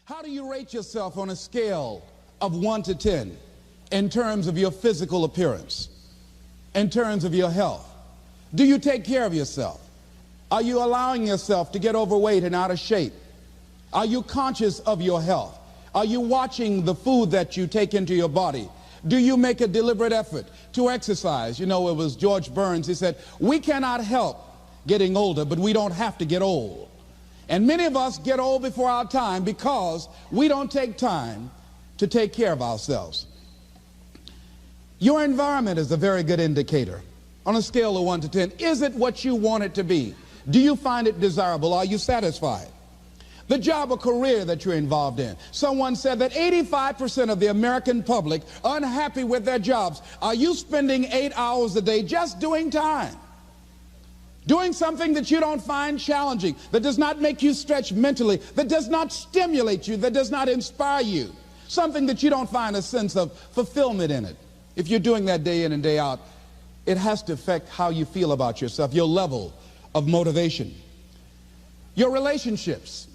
How do you rate yourself on a scale of 1 to 10 in terms of your physical appearance, in terms of your health? Do you take care of yourself? Are you allowing yourself to get overweight and out of shape? Are you conscious of your health? Are you watching the food that you take into your body? Do you make a deliberate effort to exercise? You know, it was George Burns. He said, we cannot help getting older, but we don't have to get old. And many of us get old before our time because we don't take time to take care of ourselves. Your environment is a very good indicator. On a scale of 1 to 10, is it what you want it to be? Do you find it desirable? Are you satisfied? The job or career that you're involved in. Someone said that 85% of the American public are unhappy with their jobs. Are you spending 8 hours a day just doing time? Doing something that you don't find challenging, that does not make you stretch mentally, that does not stimulate you, that does not inspire you. Something that you don't find a sense of fulfillment in it. If you're doing that day in and day out, it has to affect how you feel about yourself, your level of motivation. Your relationships.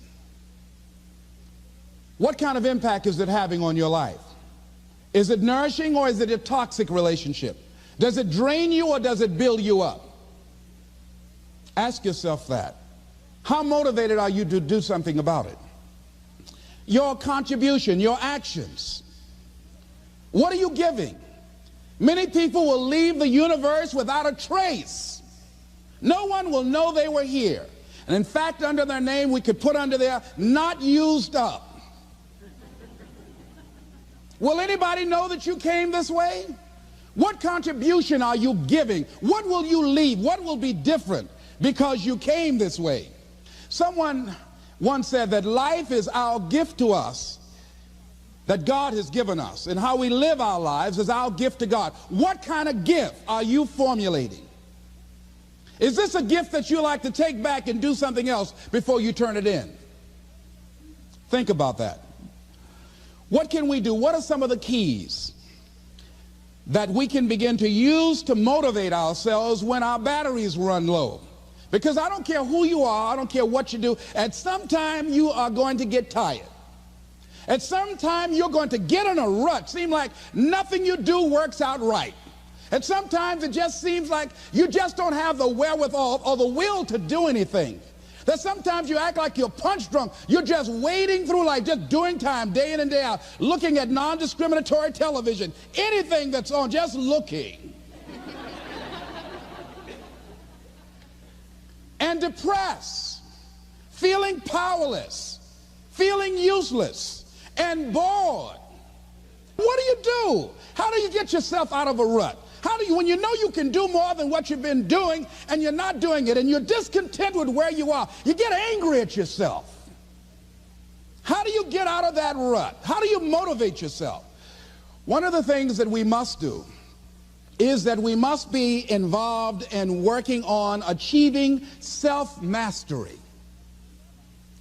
What kind of impact is it having on your life? Is it nourishing or is it a toxic relationship? Does it drain you or does it build you up? Ask yourself that. How motivated are you to do something about it? Your contribution, your actions. What are you giving? Many people will leave the universe without a trace. No one will know they were here. And in fact, under their name, we could put under there, not used up. Will anybody know that you came this way? What contribution are you giving? What will you leave? What will be different because you came this way? Someone once said that life is our gift to us that God has given us, and how we live our lives is our gift to God. What kind of gift are you formulating? Is this a gift that you like to take back and do something else before you turn it in? Think about that. What can we do? What are some of the keys that we can begin to use to motivate ourselves when our batteries run low? Because I don't care who you are, I don't care what you do, at some time you are going to get tired. At some time you're going to get in a rut. Seem like nothing you do works out right. And sometimes it just seems like you just don't have the wherewithal or the will to do anything. That sometimes you act like you're punch drunk. You're just wading through life, just doing time day in and day out, looking at non-discriminatory television, anything that's on, just looking. And depressed, feeling powerless, feeling useless, and bored. What do you do? How do you get yourself out of a rut? How do you, when you know you can do more than what you've been doing and you're not doing it and you're discontent with where you are, you get angry at yourself. How do you get out of that rut? How do you motivate yourself? One of the things that we must do is that we must be involved in working on achieving self-mastery.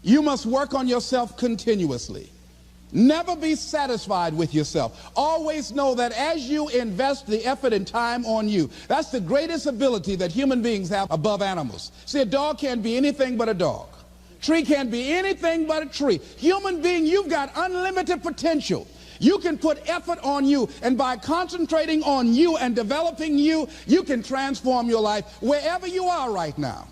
You must work on yourself continuously. Never be satisfied with yourself. Always know that as you invest the effort and time on you, that's the greatest ability that human beings have above animals. See, a dog can't be anything but a dog. Tree can't be anything but a tree. Human being, you've got unlimited potential. You can put effort on you, and by concentrating on you and developing you, you can transform your life wherever you are right now.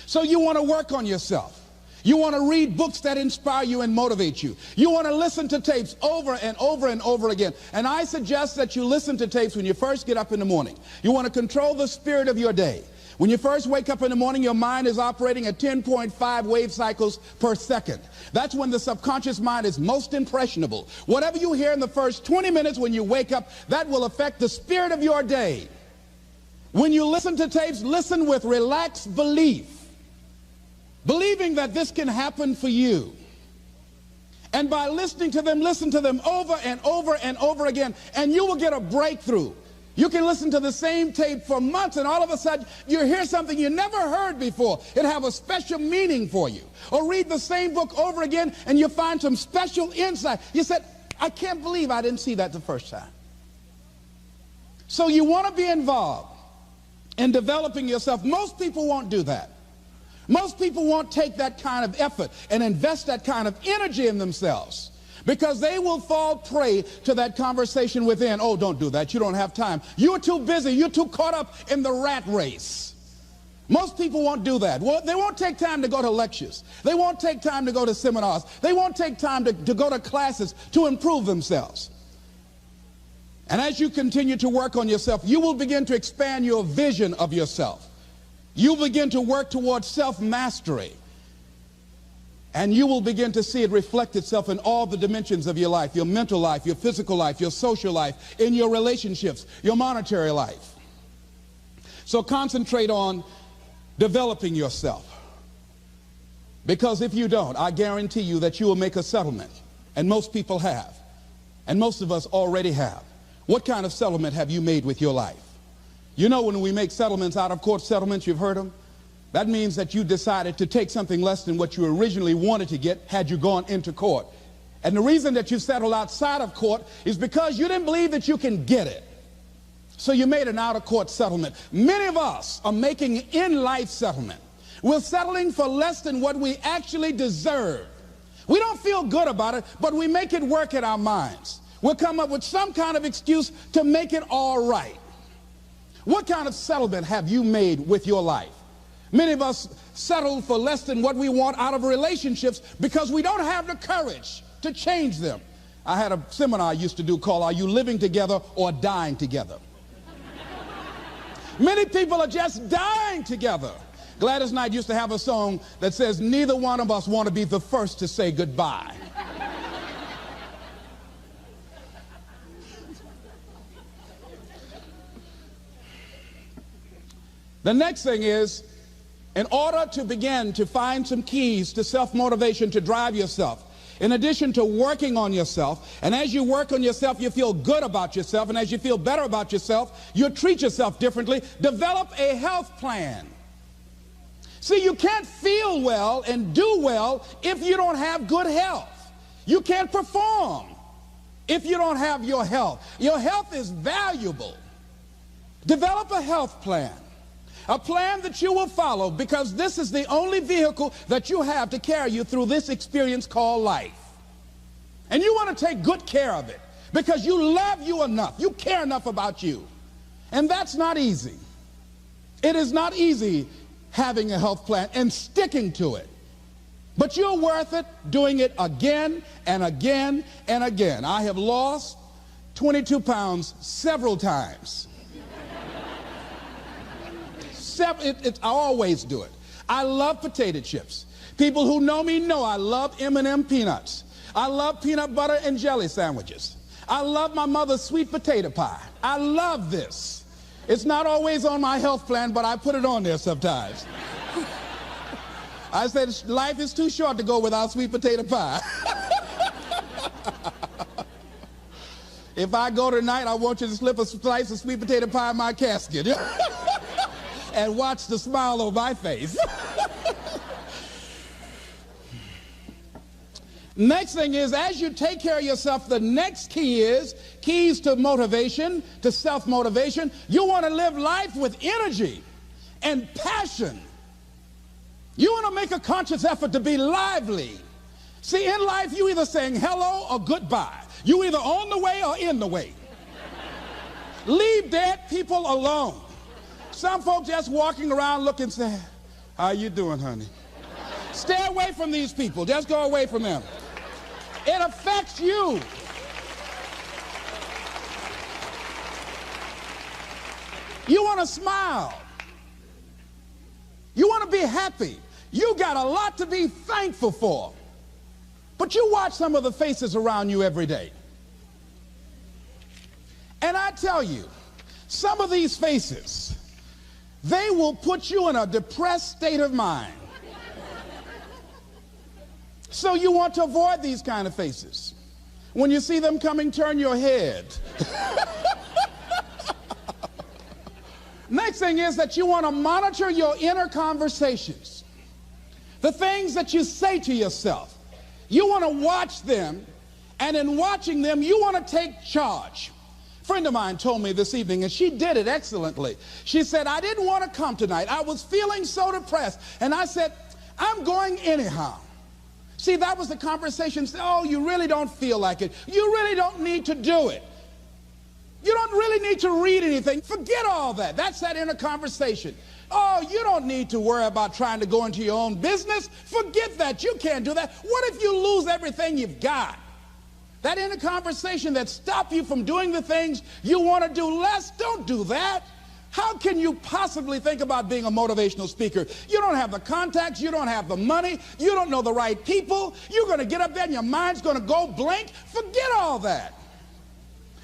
So you want to work on yourself. You want to read books that inspire you and motivate you. You want to listen to tapes over and over and over again. And I suggest that you listen to tapes when you first get up in the morning. You want to control the spirit of your day. When you first wake up in the morning, your mind is operating at 10.5 wave cycles per second. That's when the subconscious mind is most impressionable. Whatever you hear in the first 20 minutes when you wake up, that will affect the spirit of your day. When you listen to tapes, listen with relaxed belief. Believing that this can happen for you. And by listening to them, listen to them over and over and over again, and you will get a breakthrough. You can listen to the same tape for months, and all of a sudden you hear something you never heard before. It'll have a special meaning for you. Or read the same book over again, and you find some special insight. You said, I can't believe I didn't see that the first time. So you want to be involved in developing yourself. Most people won't do that. Most people won't take that kind of effort and invest that kind of energy in themselves because they will fall prey to that conversation within. Oh, don't do that. You don't have time. You're too busy. You're too caught up in the rat race. Most people won't do that. Well, they won't take time to go to lectures. They won't take time to go to seminars. They won't take time to go to classes to improve themselves. And as you continue to work on yourself, you will begin to expand your vision of yourself. You'll begin to work towards self-mastery. And you will begin to see it reflect itself in all the dimensions of your life, your mental life, your physical life, your social life, in your relationships, your monetary life. So concentrate on developing yourself. Because if you don't, I guarantee you that you will make a settlement. And most people have. And most of us already have. What kind of settlement have you made with your life? You know, when we make settlements, out of court settlements, you've heard them. That means that you decided to take something less than what you originally wanted to get had you gone into court. And the reason that you settled outside of court is because you didn't believe that you can get it. So you made an out-of-court settlement. Many of us are making in-life settlement. We're settling for less than what we actually deserve. We don't feel good about it, but we make it work in our minds. We'll come up with some kind of excuse to make it all right. What kind of settlement have you made with your life? Many of us settle for less than what we want out of relationships because we don't have the courage to change them. I had a seminar I used to do called Are You Living Together or Dying Together? Many people are just dying together. Gladys Knight used to have a song that says, neither one of us want to be the first to say goodbye. The next thing is, in order to begin to find some keys to self-motivation to drive yourself, in addition to working on yourself, and as you work on yourself, you feel good about yourself, and as you feel better about yourself, you treat yourself differently. Develop a health plan. See, you can't feel well and do well if you don't have good health. You can't perform if you don't have your health. Your health is valuable. Develop a health plan. A plan that you will follow, because this is the only vehicle that you have to carry you through this experience called life. And you want to take good care of it because you love you enough. You care enough about you. And that's not easy. It is not easy having a health plan and sticking to it. But you're worth it doing it again and again and again. I have lost 22 pounds several times. I always do it. I love potato chips. People who know me know I love M&M peanuts. I love peanut butter and jelly sandwiches. I love my mother's sweet potato pie. I love this. It's not always on my health plan, but I put it on there sometimes. I said life is too short to go without sweet potato pie. If I go tonight, I want you to slip a slice of sweet potato pie in my casket. And watch the smile on my face. Next thing is, as you take care of yourself, the next key is keys to motivation, to self-motivation. You want to live life with energy and passion. You want to make a conscious effort to be lively. See, in life, you either saying hello or goodbye. You either on the way or in the way. Leave dead people alone. Some folks just walking around looking sad. How you doing, honey? Stay away from these people. Just go away from them. It affects you. You want to smile. You want to be happy. You got a lot to be thankful for. But you watch some of the faces around you every day. And I tell you, some of these faces, they will put you in a depressed state of mind. So you want to avoid these kind of faces. When you see them coming, turn your head. Next thing is that you want to monitor your inner conversations. The things that you say to yourself. You want to watch them, and in watching them, you want to take charge. A friend of mine told me this evening, and she did it excellently. She said, I didn't want to come tonight. I was feeling so depressed. And I said, I'm going anyhow. See, that was the conversation. Oh, you really don't feel like it. You really don't need to do it. You don't really need to read anything. Forget all that. That's that inner conversation. Oh, you don't need to worry about trying to go into your own business. Forget that. You can't do that. What if you lose everything you've got? That inner conversation that stops you from doing the things you want to do less, don't do that. How can you possibly think about being a motivational speaker? You don't have the contacts, you don't have the money, you don't know the right people. You're going to get up there and your mind's going to go blank. Forget all that.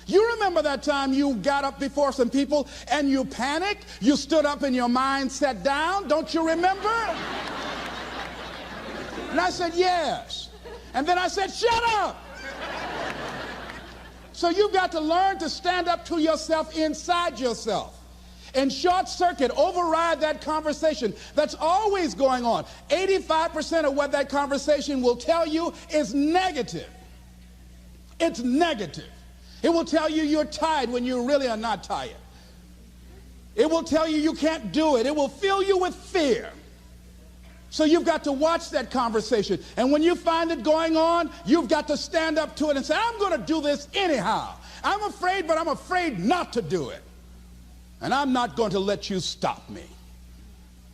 You remember that time you got up before some people and you panicked? You stood up and your mind sat down? Don't you remember? And I said, yes. And then I said, shut up. So you've got to learn to stand up to yourself inside yourself and short circuit, override that conversation that's always going on. 85% of what that conversation will tell you is negative. It's negative. It will tell you you're tired when you really are not tired. It will tell you you can't do it. It will fill you with fear. So you've got to watch that conversation. And when you find it going on, you've got to stand up to it and say, I'm going to do this anyhow. I'm afraid, but I'm afraid not to do it. And I'm not going to let you stop me.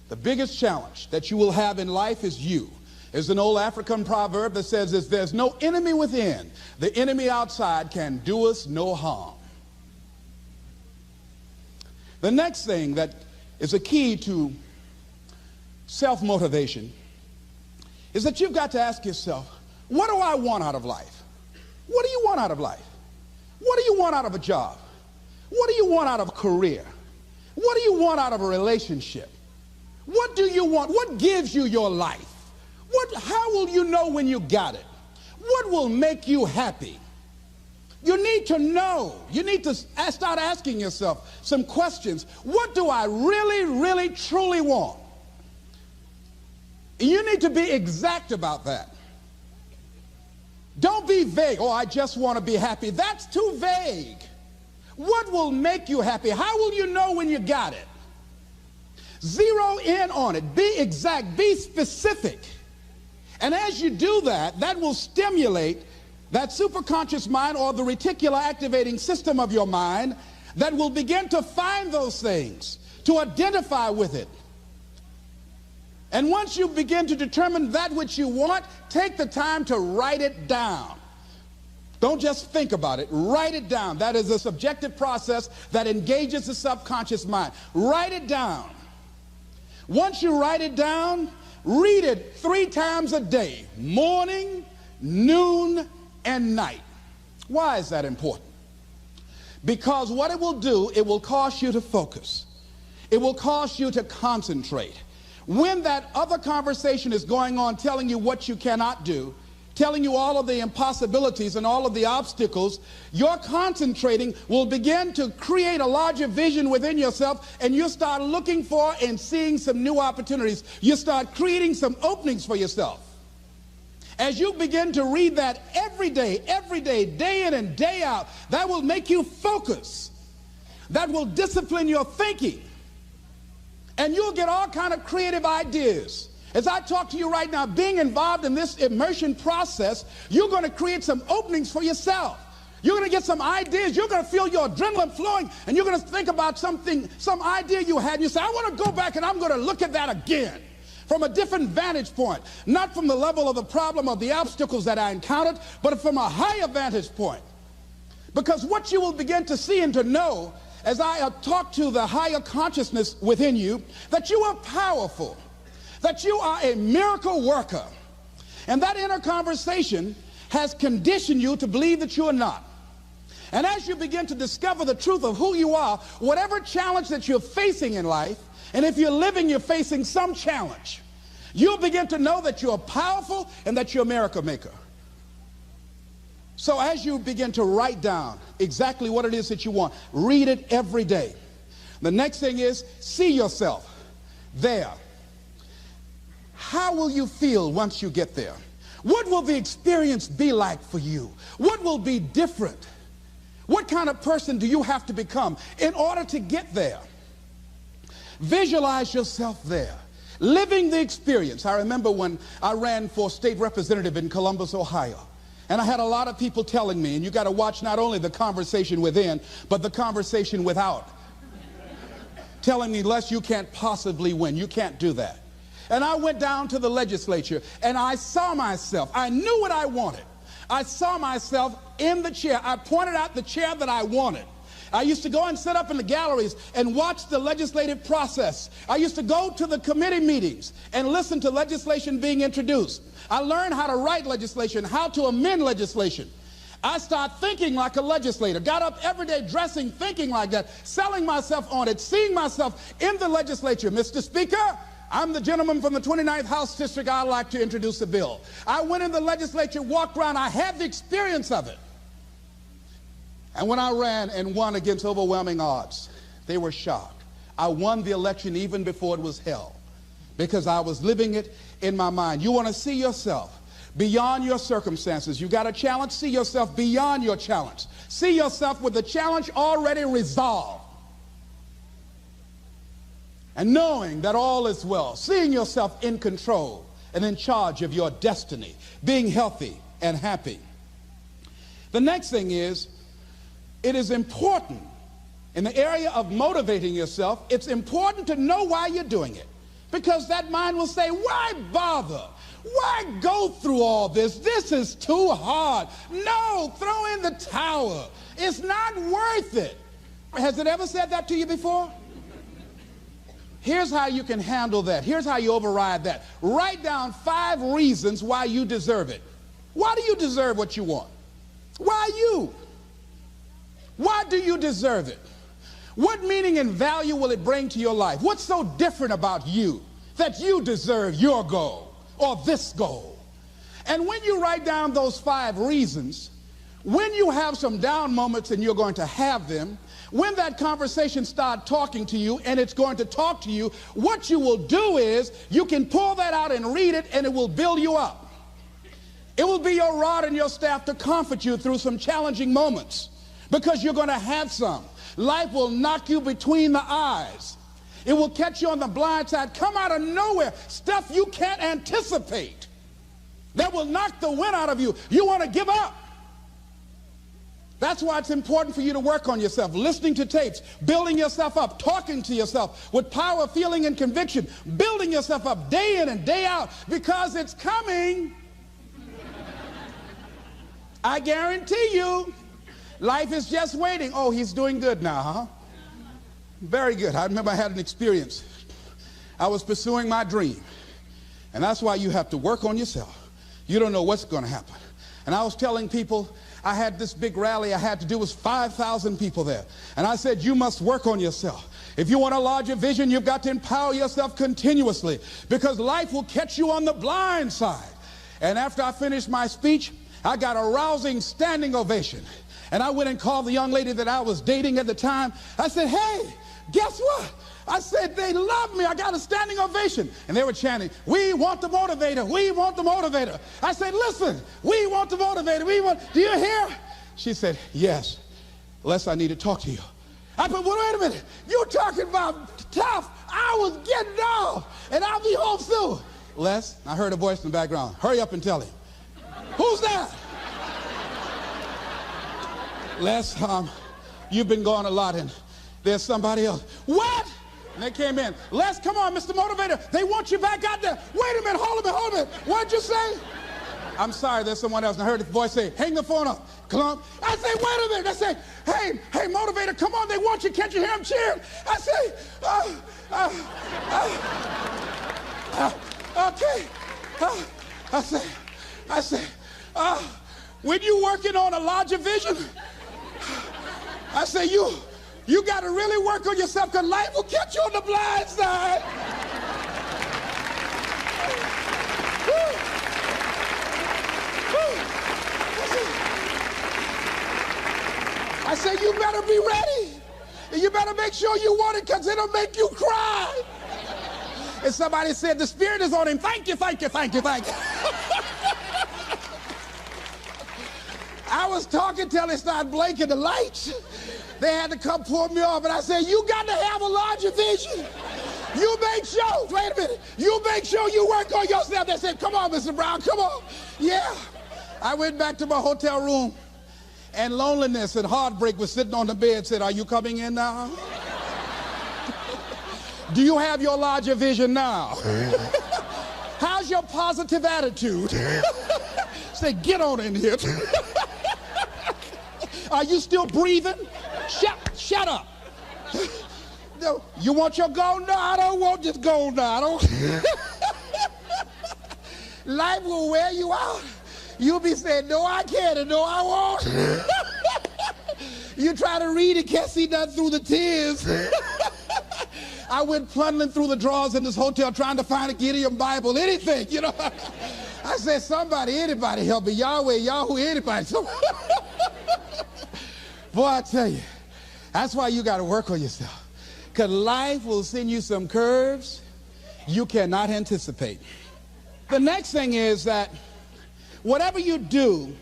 The biggest challenge that you will have in life is you. There's an old African proverb that says, if there's no enemy within, the enemy outside can do us no harm. The next thing that is a key to self-motivation is that you've got to ask yourself, what do I want out of life? What do you want out of life? What do you want out of a job? What do you want out of a career? What do you want out of a relationship? What do you want? What gives you your life? How will you know when you got it? What will make you happy? You need to know. You need to start asking yourself some questions. What do I really, really, truly want? You need to be exact about that. Don't be vague. Oh, I just want to be happy. That's too vague. What will make you happy? How will you know when you got it? Zero in on it. Be exact. Be specific. And as you do that, that will stimulate that superconscious mind or the reticular activating system of your mind that will begin to find those things, to identify with it. And once you begin to determine that which you want, take the time to write it down. Don't just think about it. Write it down. That is a subjective process that engages the subconscious mind. Write it down. Once you write it down, read it 3 times a day, morning, noon, and night. Why is that important? Because what it will do, it will cause you to focus. It will cause you to concentrate. When that other conversation is going on telling you what you cannot do, telling you all of the impossibilities and all of the obstacles, your concentrating will begin to create a larger vision within yourself, and you'll start looking for and seeing some new opportunities. You start creating some openings for yourself. As you begin to read that every day, day in and day out, that will make you focus. That will discipline your thinking. And you'll get all kind of creative ideas. As I talk to you right now, being involved in this immersion process, you're going to create some openings for yourself. You're going to get some ideas. You're going to feel your adrenaline flowing, and you're going to think about something, some idea you had. And you say, I want to go back and I'm going to look at that again from a different vantage point, not from the level of the problem of the obstacles that I encountered, but from a higher vantage point. Because what you will begin to see and to know as I talk to the higher consciousness within you, that you are powerful, that you are a miracle worker. And that inner conversation has conditioned you to believe that you are not. And as you begin to discover the truth of who you are, whatever challenge that you're facing in life, and if you're living, you're facing some challenge, you'll begin to know that you're powerful and that you're a miracle maker. So as you begin to write down exactly what it is that you want, read it every day. The next thing is, see yourself there. How will you feel once you get there? What will the experience be like for you? What will be different? What kind of person do you have to become in order to get there? Visualize yourself there, living the experience. I remember when I ran for state representative in Columbus, Ohio, and I had a lot of people telling me, and you got to watch not only the conversation within, but the conversation without, telling me, Les, you can't possibly win. You can't do that. And I went down to the legislature, and I saw myself. I knew what I wanted. I saw myself in the chair. I pointed out the chair that I wanted. I used to go and sit up in the galleries and watch the legislative process. I used to go to the committee meetings and listen to legislation being introduced. I learned how to write legislation, how to amend legislation. I started thinking like a legislator, got up every day dressing, thinking like that, selling myself on it, seeing myself in the legislature. Mr. Speaker, I'm the gentleman from the 29th House District. I'd like to introduce a bill. I went in the legislature, walked around. I had the experience of it. And when I ran and won against overwhelming odds, they were shocked. I won the election even before it was held because I was living it in my mind. You want to see yourself beyond your circumstances. You got a challenge, see yourself beyond your challenge. See yourself with the challenge already resolved. And knowing that all is well, seeing yourself in control and in charge of your destiny, being healthy and happy. The next thing is, it is important in the area of motivating yourself, it's important to know why you're doing it. Because that mind will say, why bother? Why go through all this? This is too hard. No, throw in the towel. It's not worth it. Has it ever said that to you before? Here's how you can handle that. Here's how you override that. Write down 5 reasons why you deserve it. Why do you deserve what you want? Why you? Why do you deserve it? What meaning and value will it bring to your life? What's so different about you that you deserve your goal or this goal? And when you write down those 5 reasons, when you have some down moments, and you're going to have them, when that conversation starts talking to you, and it's going to talk to you, what you will do is you can pull that out and read it, and it will build you up. It will be your rod and your staff to comfort you through some challenging moments, because you're going to have some. Life will knock you between the eyes. It will catch you on the blind side, come out of nowhere, stuff you can't anticipate that will knock the wind out of you. You want to give up. That's why it's important for you to work on yourself, listening to tapes, building yourself up, talking to yourself with power, feeling, and conviction, building yourself up day in and day out, because it's coming. I guarantee you, life is just waiting. Oh, he's doing good now, huh? Very good. I remember I had an experience. I was pursuing my dream. And that's why you have to work on yourself. You don't know what's going to happen. And I was telling people, I had this big rally I had to do. It was 5,000 people there. And I said, you must work on yourself. If you want a larger vision, you've got to empower yourself continuously, because life will catch you on the blind side. And after I finished my speech, I got a rousing standing ovation. And I went and called the young lady that I was dating at the time. I said, hey, guess what? I said, they love me. I got a standing ovation. And they were chanting, we want the motivator. We want the motivator. I said, listen, we want the motivator. We want, do you hear? She said, yes. Les, I need to talk to you. I said, well, wait a minute. You're talking about tough. I was getting off, and I'll be home soon. Les, I heard a voice in the background. Hurry up and tell him. Who's that? Les, you've been gone a lot, and there's somebody else. What? And they came in. Les, come on, Mr. Motivator. They want you back out there. Wait a minute, hold a minute. What'd you say? I'm sorry, there's someone else. And I heard the voice say, hang the phone up. Clump. I say, wait a minute. I say, hey, Motivator, come on. They want you. Can't you hear them cheering? I say, okay. I say, when you working on a larger vision, I say, you got to really work on yourself, because life will catch you on the blind side. I say, you better be ready. And you better make sure you want it, because it'll make you cry. And somebody said, the Spirit is on him. Thank you, thank you, thank you, thank you. I was talking till they started blinking the lights. They had to come pull me off, and I said, you got to have a larger vision. You make sure, wait a minute, you make sure you work on yourself. They said, come on, Mr. Brown, come on. Yeah. I went back to my hotel room, and loneliness and heartbreak was sitting on the bed, said, are you coming in now? Do you have your larger vision now? How's your positive attitude? Say, get on in here. Are you still breathing? Shut up. No, you want your gold? No, I don't want this gold now. I don't. Life will wear you out. You'll be saying, no, I can't, and no, I won't. You try to read it, can't see nothing through the tears. I went plundering through the drawers in this hotel trying to find a Gideon Bible, anything, you know. I said, somebody, anybody help me. Yahweh, Yahoo, anybody. Boy, I tell you, that's why you got to work on yourself. Because life will send you some curves you cannot anticipate. The next thing is that whatever you do,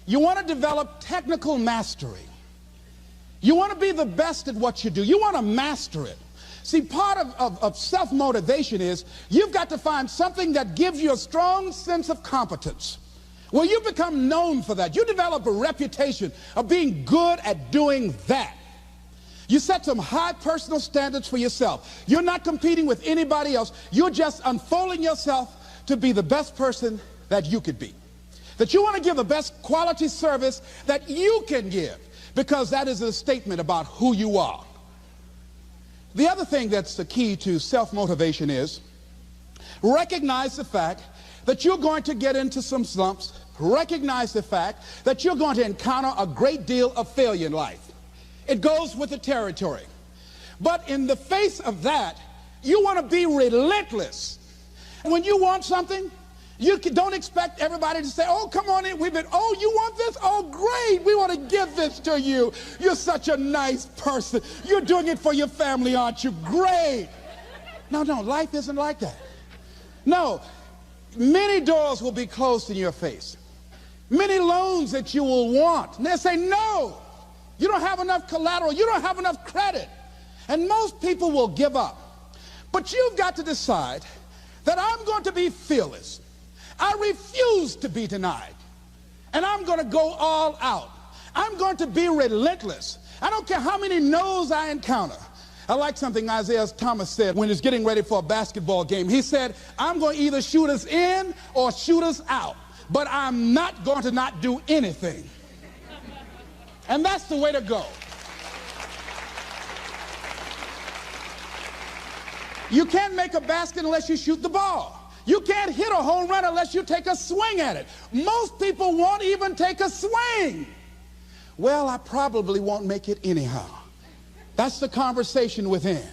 you want to develop technical mastery. You want to be the best at what you do. You want to master it. See, part of self-motivation is you've got to find something that gives you a strong sense of competence. Well, you become known for that. You develop a reputation of being good at doing that. You set some high personal standards for yourself. You're not competing with anybody else. You're just unfolding yourself to be the best person that you could be. That you want to give the best quality service that you can give, because that is a statement about who you are. The other thing that's the key to self-motivation is recognize the fact that you're going to get into some slumps. Recognize the fact that you're going to encounter a great deal of failure in life. It goes with the territory. But in the face of that, you want to be relentless. When you want something, you don't expect everybody to say, oh, come on in. Oh, you want this? Oh, great. We want to give this to you. You're such a nice person. You're doing it for your family, aren't you? Great. No, life isn't like that. No, many doors will be closed in your face. Many loans that you will want. And they'll say, no, you don't have enough collateral. You don't have enough credit. And most people will give up. But you've got to decide that I'm going to be fearless. I refuse to be denied. And I'm going to go all out. I'm going to be relentless. I don't care how many no's I encounter. I like something Isaiah Thomas said when he's getting ready for a basketball game. He said, I'm going to either shoot us in or shoot us out, but I'm not going to not do anything. And that's the way to go. You can't make a basket unless you shoot the ball. You can't hit a home run unless you take a swing at it. Most people won't even take a swing. Well, I probably won't make it anyhow. That's the conversation within.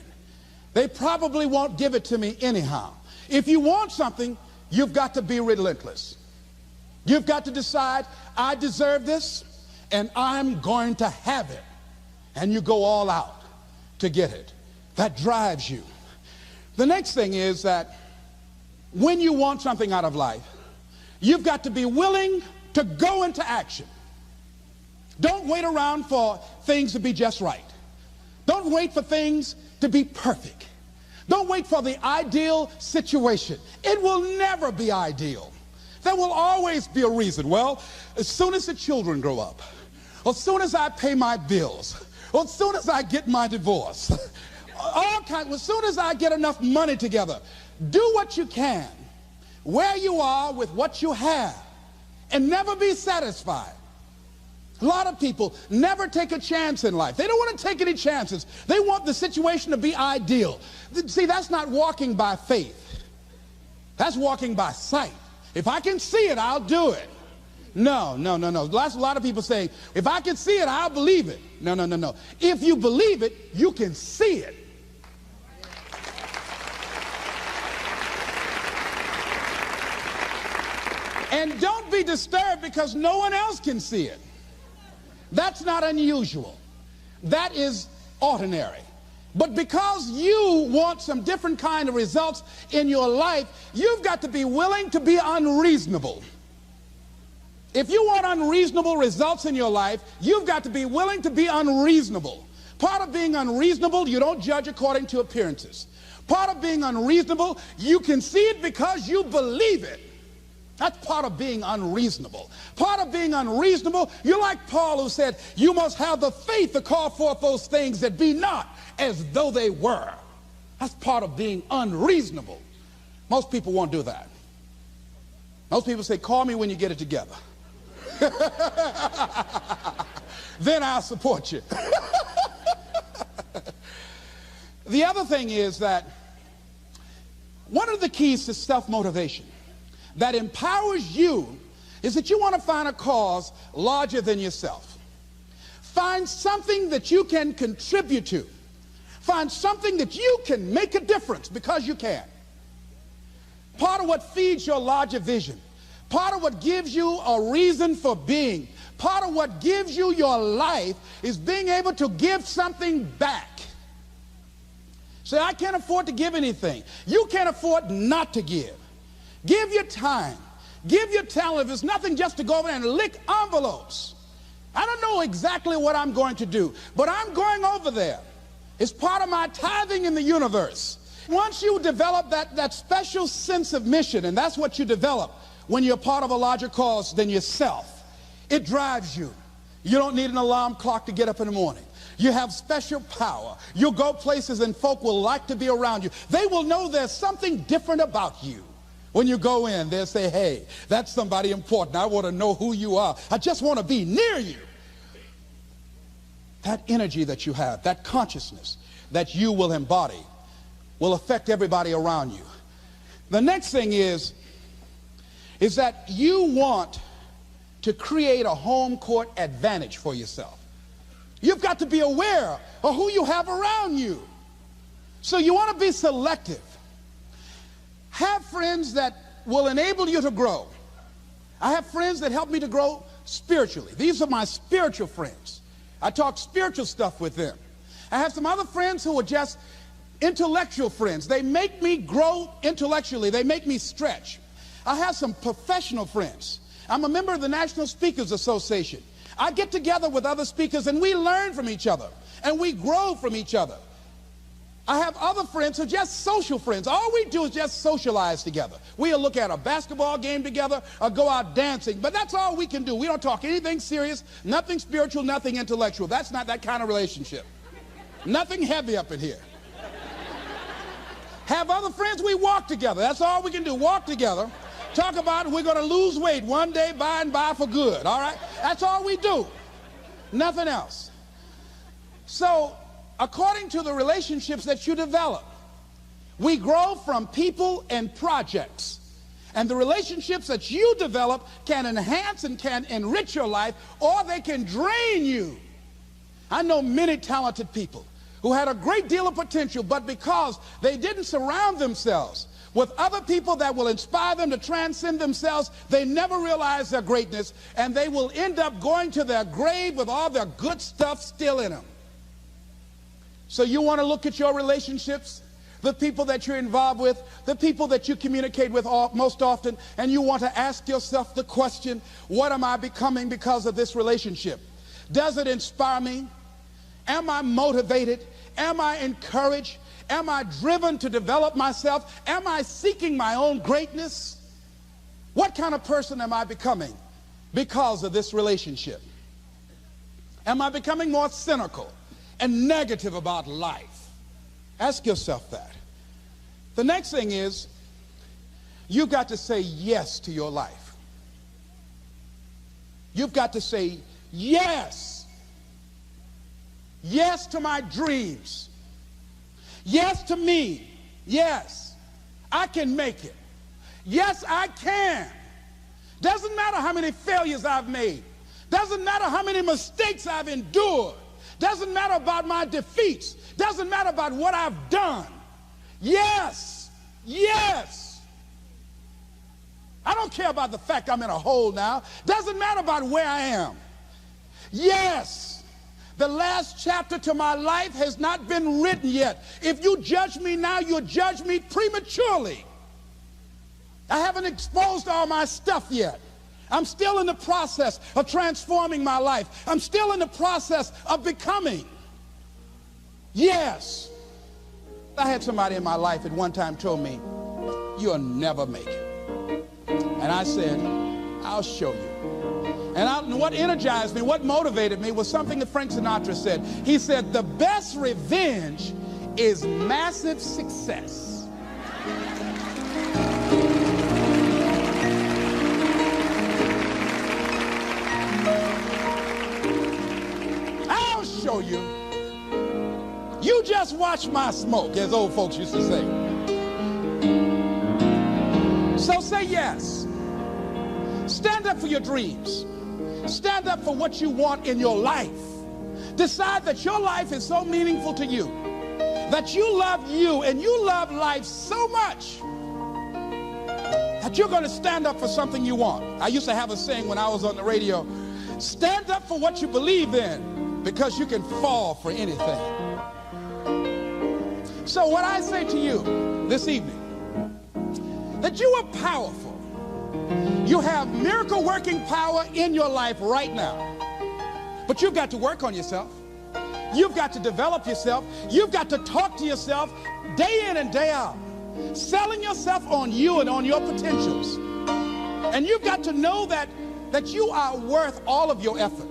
They probably won't give it to me anyhow. If you want something, you've got to be relentless. You've got to decide, I deserve this, and I'm going to have it. And you go all out to get it. That drives you. The next thing is that when you want something out of life, you've got to be willing to go into action. Don't wait around for things to be just right. Don't wait for things to be perfect. Don't wait for the ideal situation. It will never be ideal. There will always be a reason. Well, as soon as the children grow up, or as soon as I pay my bills, or as soon as I get my divorce, as soon as I get enough money together, do what you can, where you are with what you have, and never be satisfied. A lot of people never take a chance in life. They don't want to take any chances. They want the situation to be ideal. See, that's not walking by faith. That's walking by sight. If I can see it, I'll do it. No. That's a lot of people saying, if I can see it, I'll believe it. No. If you believe it, you can see it. And don't be disturbed because no one else can see it. That's not unusual. That is ordinary. But because you want some different kind of results in your life, you've got to be willing to be unreasonable. If you want unreasonable results in your life, you've got to be willing to be unreasonable. Part of being unreasonable, you don't judge according to appearances. Part of being unreasonable, you can see it because you believe it. That's part of being unreasonable. Part of being unreasonable, you're like Paul, who said, you must have the faith to call forth those things that be not as though they were. That's part of being unreasonable. Most people won't do that. Most people say, call me when you get it together. Then I'll support you. The other thing is that one of the keys to self-motivation that empowers you is that you want to find a cause larger than yourself. Find something that you can contribute to. Find something that you can make a difference because you can. Part of what feeds your larger vision, part of what gives you a reason for being, part of what gives you your life is being able to give something back. Say, I can't afford to give anything. You can't afford not to give. Give your time. Give your talent. If it's nothing, just to go over there and lick envelopes. I don't know exactly what I'm going to do, but I'm going over there. It's part of my tithing in the universe. Once you develop that special sense of mission, and that's what you develop when you're part of a larger cause than yourself, it drives you. You don't need an alarm clock to get up in the morning. You have special power. You'll go places and folk will like to be around you. They will know there's something different about you. When you go in, they'll say, hey, that's somebody important. I want to know who you are. I just want to be near you. That energy that you have, that consciousness that you will embody will affect everybody around you. The next thing is that you want to create a home court advantage for yourself. You've got to be aware of who you have around you. So you want to be selective. Have friends that will enable you to grow. I have friends that help me to grow spiritually. These are my spiritual friends. I talk spiritual stuff with them. I have some other friends who are just intellectual friends. They make me grow intellectually. They make me stretch. I have some professional friends. I'm a member of the National Speakers Association. I get together with other speakers and we learn from each other and we grow from each other. I have other friends who are just social friends. All we do is just socialize together. We'll look at a basketball game together or go out dancing, but that's all we can do. We don't talk anything serious, nothing spiritual, nothing intellectual. That's not that kind of relationship. Nothing heavy up in here. Have other friends, we walk together. That's all we can do, walk together. Talk about we're going to lose weight one day by and by for good, all right? That's all we do. Nothing else. So, according to the relationships that you develop, we grow from people and projects. And the relationships that you develop can enhance and can enrich your life, or they can drain you. I know many talented people who had a great deal of potential, but because they didn't surround themselves with other people that will inspire them to transcend themselves, they never realize their greatness, and they will end up going to their grave with all their good stuff still in them. So you want to look at your relationships, the people that you're involved with, the people that you communicate with most often, and you want to ask yourself the question, what am I becoming because of this relationship? Does it inspire me? Am I motivated? Am I encouraged? Am I driven to develop myself? Am I seeking my own greatness? What kind of person am I becoming because of this relationship? Am I becoming more cynical and negative about life? Ask yourself that. The next thing is, you've got to say yes to your life. You've got to say yes. Yes to my dreams. Yes to me. Yes, I can make it. Yes, I can. Doesn't matter how many failures I've made. Doesn't matter how many mistakes I've endured. Doesn't matter about my defeats. Doesn't matter about what I've done. Yes, yes. I don't care about the fact I'm in a hole now. Doesn't matter about where I am. Yes. The last chapter to my life has not been written yet. If you judge me now, you'll judge me prematurely. I haven't exposed all my stuff yet. I'm still in the process of transforming my life. I'm still in the process of becoming. Yes. I had somebody in my life at one time told me, you'll never make it. And I said, I'll show you. And what energized me, what motivated me was something that Frank Sinatra said. He said, the best revenge is massive success. I'll show you. You just watch my smoke, as old folks used to say. So say yes. Stand up for your dreams. Stand up for what you want in your life. Decide that your life is so meaningful to you, that you love you and you love life so much that you're going to stand up for something you want. I used to have a saying when I was on the radio, stand up for what you believe in, because you can fall for anything. So what I say to you this evening, that you are powerful. You have miracle working power in your life right now. But you've got to work on yourself. You've got to develop yourself. You've got to talk to yourself day in and day out, selling yourself on you and on your potentials. And you've got to know that you are worth all of your effort.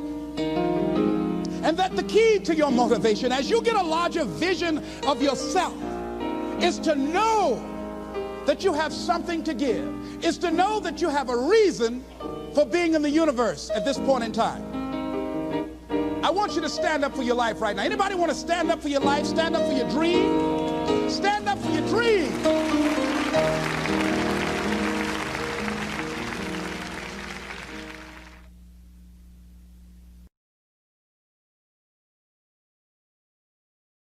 And that the key to your motivation, as you get a larger vision of yourself, is to know that you have something to give. Is to know that you have a reason for being in the universe at this point in time. I want you to stand up for your life right now. Anybody want to stand up for your life? Stand up for your dream? Stand up for your dream.